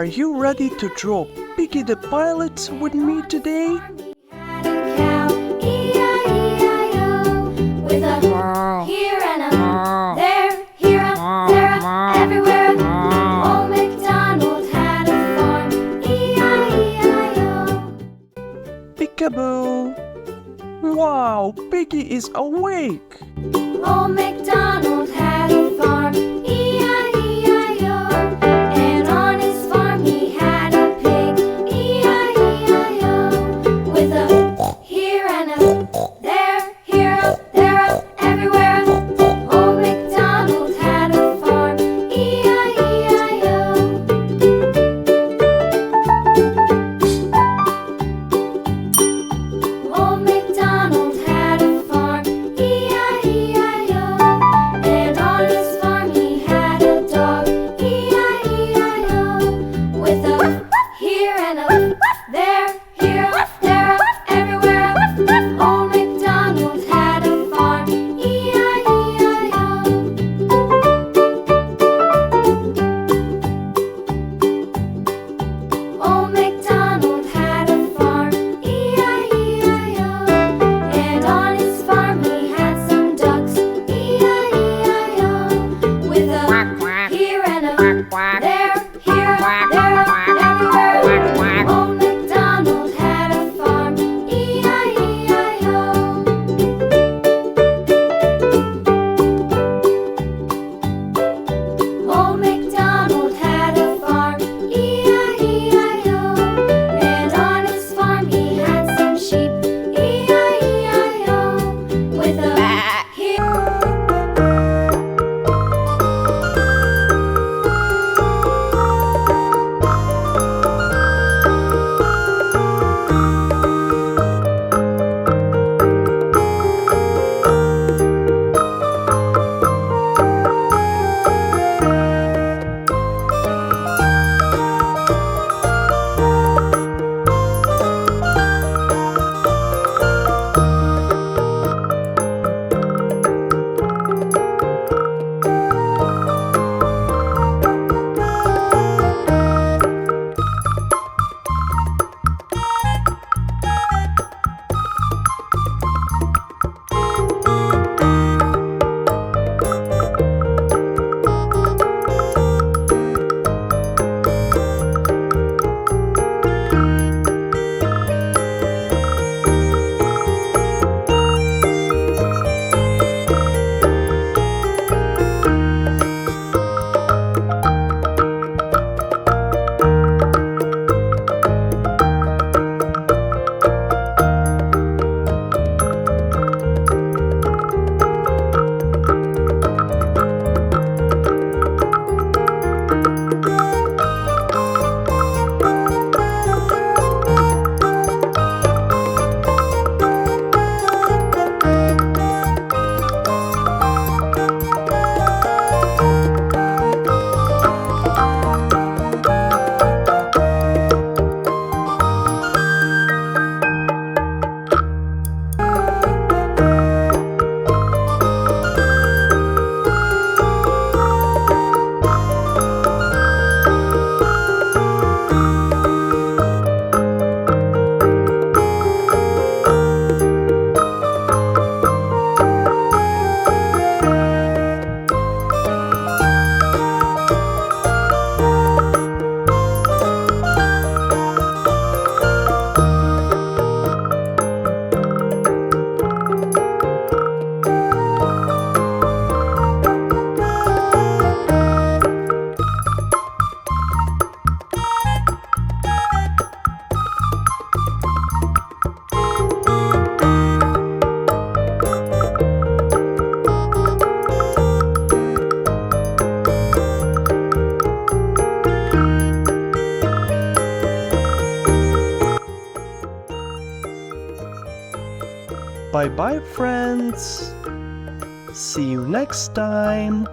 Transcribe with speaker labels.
Speaker 1: Are you ready to draw Piggy the pilot with me today?
Speaker 2: Had a cow, E-I-E-I-O, with a here and a there, here a, there a, everywhere. Old MacDonald had a farm, E-I-E-I-O.
Speaker 1: Peekaboo! Wow, Piggy is awake!
Speaker 2: Old MacDonald had a farm, E-I-E-I-O, and on his farm he had a pig, E-I-E-I-O, with a here and a there, here a, there a, everywhere. Old MacDonald had a farm, E-I-E-I-O. Old MacDonald had a farm, E-I-E-I-O, and on his farm he had a dog, E-I-E-I-O, with a here and a there, here a, there a, everywhere. Old MacDonald had a farm, E-I-E-I-O. Old MacDonald had a farm, E-I-E-I-O, and on his farm he had some ducks, E-I-E-I-O, with a here and a there, here, there, everywhere. Old MacDonald had a farm, E-I-E-I-O. Old MacDonald had a farm, E-I-E-I-O, and on his farm he had some sheep, E-I-E-I-O, with a here.
Speaker 1: Bye bye, friends. See you next time.